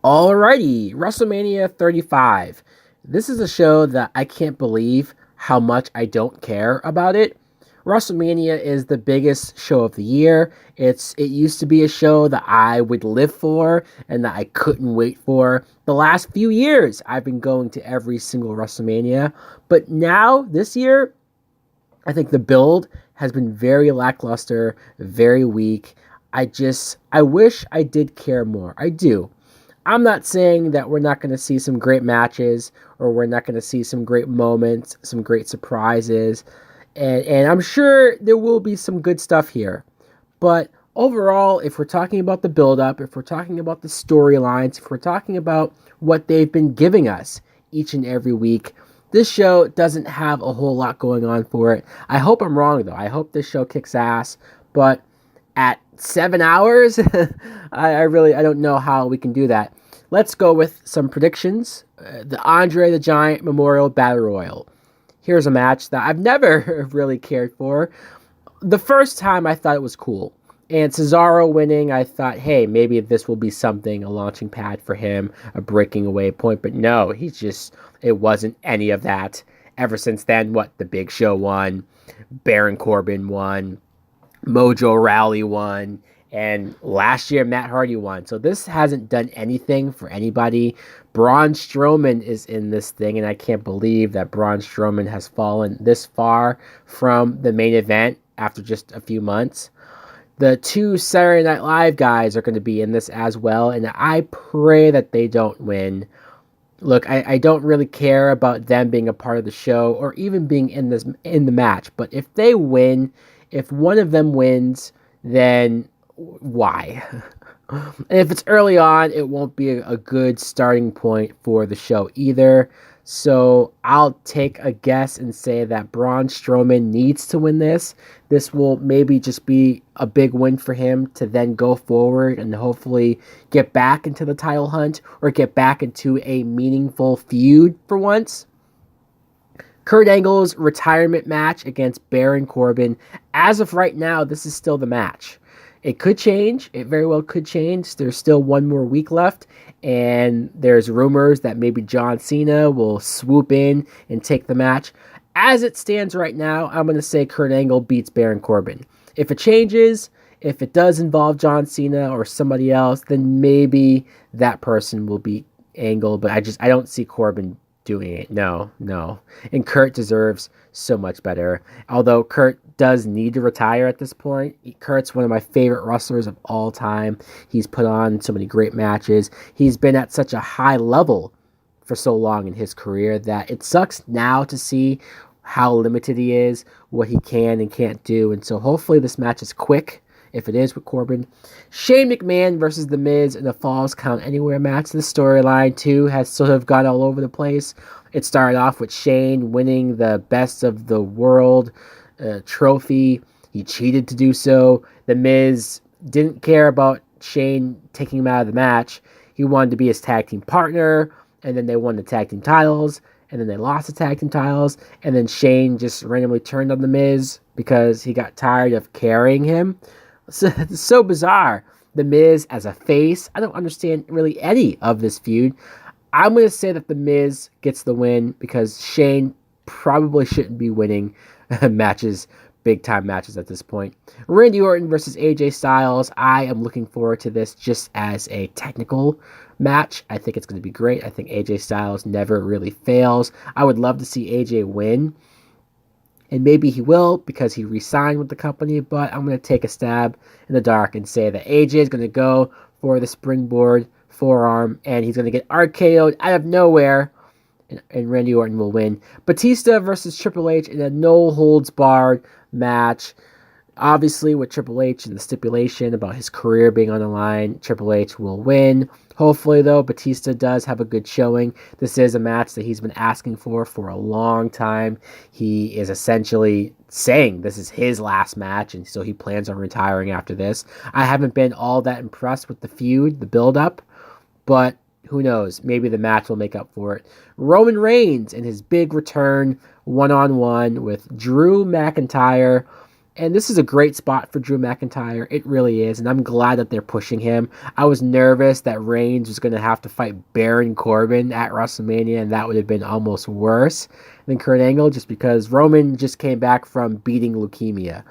Alrighty, WrestleMania 35. This is a show that I can't believe how much I don't care about it. WrestleMania is the biggest show of the year. It used to be a show that I would live for and that I couldn't wait for. The last few years I've been going to every single WrestleMania, but now this year I think the build has been very lackluster, very weak. I wish I did care more. I do. I'm not saying that we're not going to see some great matches or we're not going to see some great moments, some great surprises. And I'm sure there will be some good stuff here. But overall, if we're talking about the build up, if we're talking about the storylines, if we're talking about what they've been giving us each and every week, this show doesn't have a whole lot going on for it. I hope I'm wrong, though. I hope this show kicks ass. But at 7 hours, I don't know how we can do that. Let's go with some predictions. The Andre the Giant Memorial Battle Royal. Here's a match that I've never really cared for. The first time I thought it was cool. And Cesaro winning, I thought, hey, maybe this will be something, a launching pad for him, a breaking away point. But no, it wasn't any of that. Ever since then, the Big Show won, Baron Corbin won, Mojo Raleigh won, and last year Matt Hardy won. So this hasn't done anything for anybody. Braun Strowman is in this thing, and I can't believe that Braun Strowman has fallen this far from the main event after just a few months. The two Saturday Night Live guys are going to be in this as well, and I pray that they don't win. Look, I don't really care about them being a part of the show or even being in the match, but if they win, if one of them wins, then why? And if it's early on, it won't be a good starting point for the show either. So I'll take a guess and say that Braun Strowman needs to win this. This will maybe just be a big win for him to then go forward and hopefully get back into the title hunt or get back into a meaningful feud for once. Kurt Angle's retirement match against Baron Corbin. As of right now, this is still the match. It could change. It very well could change. There's still one more week left, and there's rumors that maybe John Cena will swoop in and take the match. As it stands right now, I'm going to say Kurt Angle beats Baron Corbin. If it changes, if it does involve John Cena or somebody else, then maybe that person will beat Angle, but I don't see Corbin doing it. No. And Kurt deserves so much better. Although Kurt does need to retire at this point. Kurt's one of my favorite wrestlers of all time. He's put on so many great matches. He's been at such a high level for so long in his career that it sucks now to see how limited he is, what he can and can't do. And so hopefully this match is quick. If it is with Corbin. Shane McMahon versus The Miz in a Falls Count Anywhere match. This storyline, too, has sort of gone all over the place. It started off with Shane winning the Best of the World trophy. He cheated to do so. The Miz didn't care about Shane taking him out of the match. He wanted to be his tag team partner, and then they won the tag team titles, and then they lost the tag team titles, and then Shane just randomly turned on The Miz because he got tired of carrying him. It's so bizarre. The Miz as a face. I don't understand really any of this feud. I'm going to say that The Miz gets the win because Shane probably shouldn't be winning matches, big time matches at this point. Randy Orton versus AJ Styles. I am looking forward to this just as a technical match. I think it's going to be great. I think AJ Styles never really fails. I would love to see AJ win. And maybe he will because he re-signed with the company, but I'm going to take a stab in the dark and say that AJ is going to go for the springboard forearm, and he's going to get RKO'd out of nowhere, and Randy Orton will win. Batista versus Triple H in a no-holds-barred match. Obviously, with Triple H and the stipulation about his career being on the line, Triple H will win. Hopefully, though, Batista does have a good showing. This is a match that he's been asking for a long time. He is essentially saying this is his last match, and so he plans on retiring after this. I haven't been all that impressed with the feud, the build-up, but who knows? Maybe the match will make up for it. Roman Reigns in his big return, one-on-one with Drew McIntyre. And this is a great spot for Drew McIntyre. It really is. And I'm glad that they're pushing him. I was nervous that Reigns was going to have to fight Baron Corbin at WrestleMania, and that would have been almost worse than Kurt Angle just because Roman just came back from beating leukemia.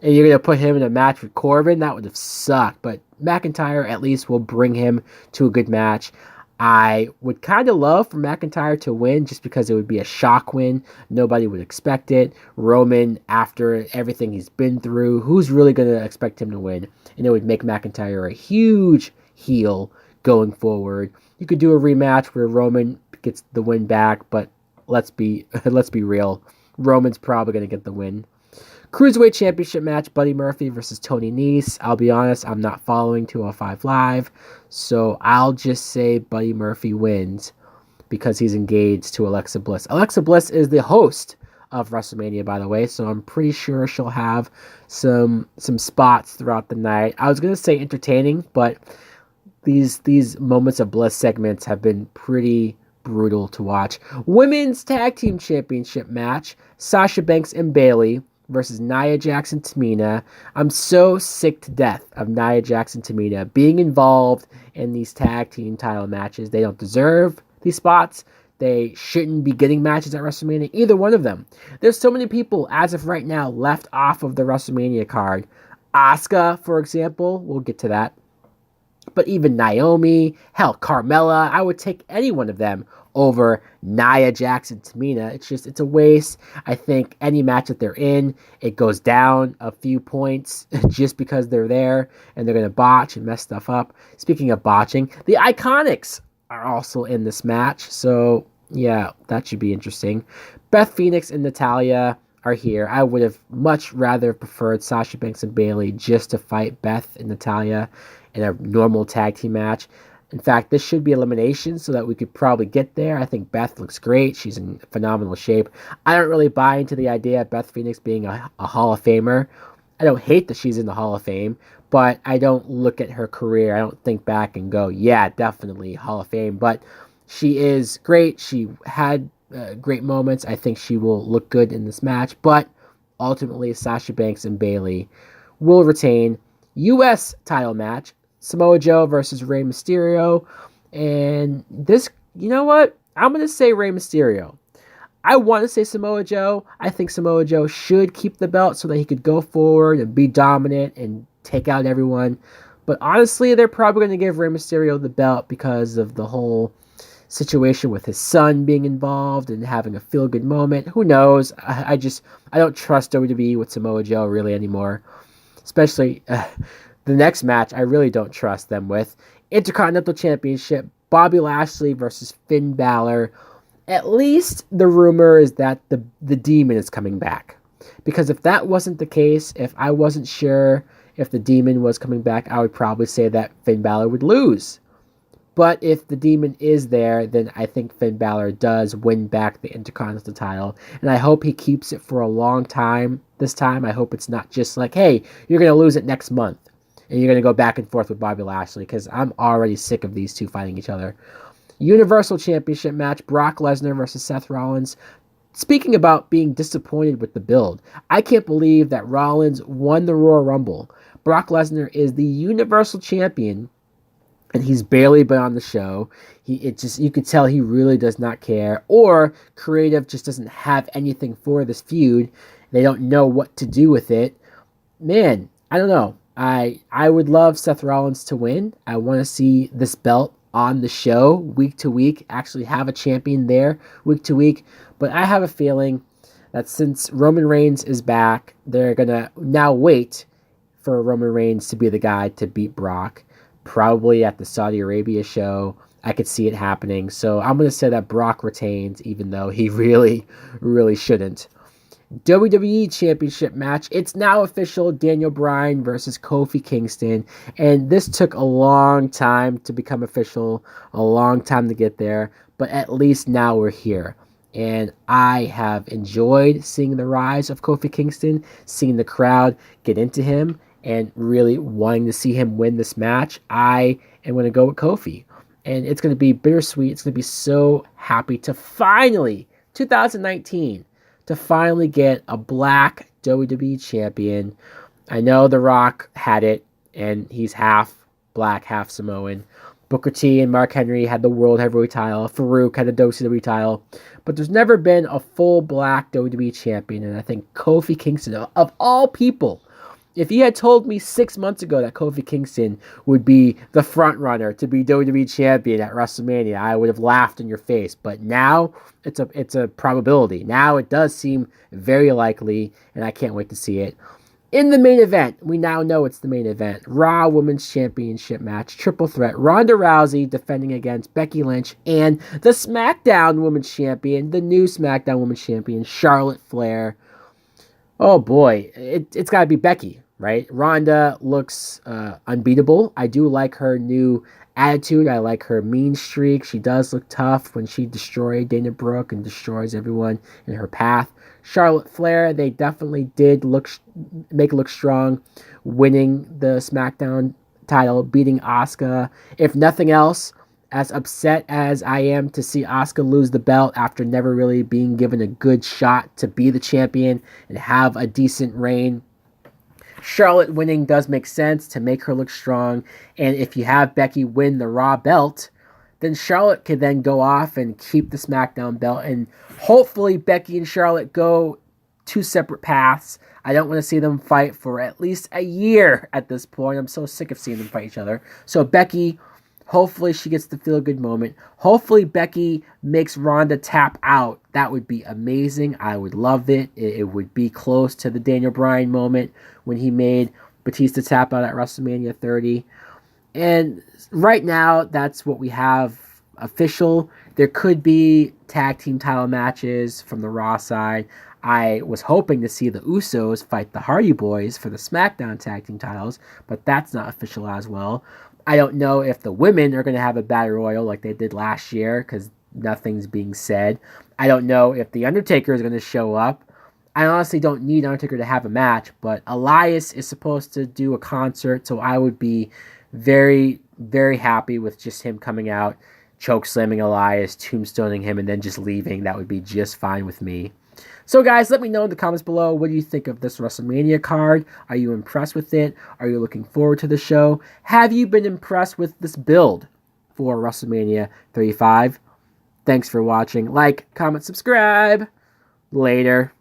And you're going to put him in a match with Corbin? That would have sucked. But McIntyre at least will bring him to a good match. I would kind of love for McIntyre to win just because it would be a shock win. Nobody would expect it. Roman, after everything he's been through, who's really going to expect him to win? And it would make McIntyre a huge heel going forward. You could do a rematch where Roman gets the win back, but let's be real. Roman's probably going to get the win. Cruiserweight Championship match, Buddy Murphy versus Tony Nese. I'll be honest, I'm not following 205 Live, so I'll just say Buddy Murphy wins because he's engaged to Alexa Bliss. Alexa Bliss is the host of WrestleMania, by the way, so I'm pretty sure she'll have some spots throughout the night. I was going to say entertaining, but these Moments of Bliss segments have been pretty brutal to watch. Women's Tag Team Championship match, Sasha Banks and Bayley versus Nia Jax and Tamina. I'm so sick to death of Nia Jax and Tamina being involved in these tag team title matches. They don't deserve these spots. They shouldn't be getting matches at WrestleMania, either one of them. There's so many people, as of right now, left off of the WrestleMania card. Asuka, for example, we'll get to that. But even Naomi, hell, Carmella, I would take any one of them over Nia Jax and Tamina. It's a waste. I think any match that they're in, it goes down a few points just because they're there and they're going to botch and mess stuff up. Speaking of botching, the Iconics are also in this match. So, yeah, that should be interesting. Beth Phoenix and Natalya are here. I would have much rather preferred Sasha Banks and Bayley just to fight Beth and Natalya in a normal tag team match. In fact, this should be elimination so that we could probably get there. I think Beth looks great. She's in phenomenal shape. I don't really buy into the idea of Beth Phoenix being a Hall of Famer. I don't hate that she's in the Hall of Fame, but I don't look at her career. I don't think back and go, yeah, definitely Hall of Fame. But she is great. She had great moments. I think she will look good in this match. But ultimately, Sasha Banks and Bayley will retain. U.S. title match, Samoa Joe versus Rey Mysterio. And this, you know what? I'm going to say Rey Mysterio. I want to say Samoa Joe. I think Samoa Joe should keep the belt so that he could go forward and be dominant and take out everyone. But honestly, they're probably going to give Rey Mysterio the belt because of the whole situation with his son being involved and having a feel-good moment. Who knows? I don't trust WWE with Samoa Joe really anymore. Especially the next match, I really don't trust them with. Intercontinental Championship, Bobby Lashley versus Finn Balor. At least the rumor is that the Demon is coming back. Because if that wasn't the case, if I wasn't sure if the Demon was coming back, I would probably say that Finn Balor would lose. But if the Demon is there, then I think Finn Balor does win back the Intercontinental title. And I hope he keeps it for a long time this time. I hope it's not just like, hey, you're going to lose it next month. And you're going to go back and forth with Bobby Lashley. Because I'm already sick of these two fighting each other. Universal Championship match, Brock Lesnar versus Seth Rollins. Speaking about being disappointed with the build, I can't believe that Rollins won the Royal Rumble. Brock Lesnar is the Universal Champion. And he's barely been on the show. You could tell he really does not care. Or creative just doesn't have anything for this feud. They don't know what to do with it. Man, I don't know. I would love Seth Rollins to win. I want to see this belt on the show week to week. Actually have a champion there week to week. But I have a feeling that since Roman Reigns is back, they're going to now wait for Roman Reigns to be the guy to beat Brock. Probably at the Saudi Arabia show. I could see it happening. So I'm going to say that Brock retains, even though he really, really shouldn't. WWE Championship match. It's now official. Daniel Bryan versus Kofi Kingston. And this took a long time to become official. A long time to get there. But at least now we're here. And I have enjoyed seeing the rise of Kofi Kingston. Seeing the crowd get into him. And really wanting to see him win this match, I am going to go with Kofi. And it's going to be bittersweet. It's going to be so happy to finally, 2019, to finally get a black WWE champion. I know The Rock had it, and he's half black, half Samoan. Booker T and Mark Henry had the World Heavyweight title. Farouk had the WCW title. But there's never been a full black WWE champion, and I think Kofi Kingston, of all people, if you had told me 6 months ago that Kofi Kingston would be the front runner to be WWE champion at WrestleMania, I would have laughed in your face. But now it's a probability. Now it does seem very likely, and I can't wait to see it. In the main event, we now know it's the main event. Raw Women's Championship match, triple threat. Ronda Rousey defending against Becky Lynch and the SmackDown Women's Champion, the new SmackDown Women's Champion, Charlotte Flair. Oh boy, it's got to be Becky, right? Ronda looks unbeatable. I do like her new attitude. I like her mean streak. She does look tough when she destroyed Dana Brooke and destroys everyone in her path. Charlotte Flair, they definitely did make it look strong, winning the SmackDown title, beating Asuka. If nothing else, as upset as I am to see Asuka lose the belt after never really being given a good shot to be the champion and have a decent reign, Charlotte winning does make sense to make her look strong. And if you have Becky win the Raw belt, then Charlotte could then go off and keep the SmackDown belt. And hopefully Becky and Charlotte go two separate paths. I don't want to see them fight for at least a year at this point. I'm so sick of seeing them fight each other. So Becky, hopefully she gets the feel-good moment. Hopefully Becky makes Ronda tap out. That would be amazing. I would love it. It would be close to the Daniel Bryan moment when he made Batista tap out at WrestleMania 30. And right now, that's what we have official. There could be tag team title matches from the Raw side. I was hoping to see the Usos fight the Hardy Boys for the SmackDown tag team titles, but that's not official as well. I don't know if the women are going to have a battle royal like they did last year because nothing's being said. I don't know if The Undertaker is going to show up. I honestly don't need Undertaker to have a match, but Elias is supposed to do a concert, so I would be very, very happy with just him coming out, choke slamming Elias, tombstoning him, and then just leaving. That would be just fine with me. So guys, let me know in the comments below, what do you think of this WrestleMania card? Are you impressed with it? Are you looking forward to the show? Have you been impressed with this build for WrestleMania 35? Thanks for watching. Like, comment, subscribe. Later.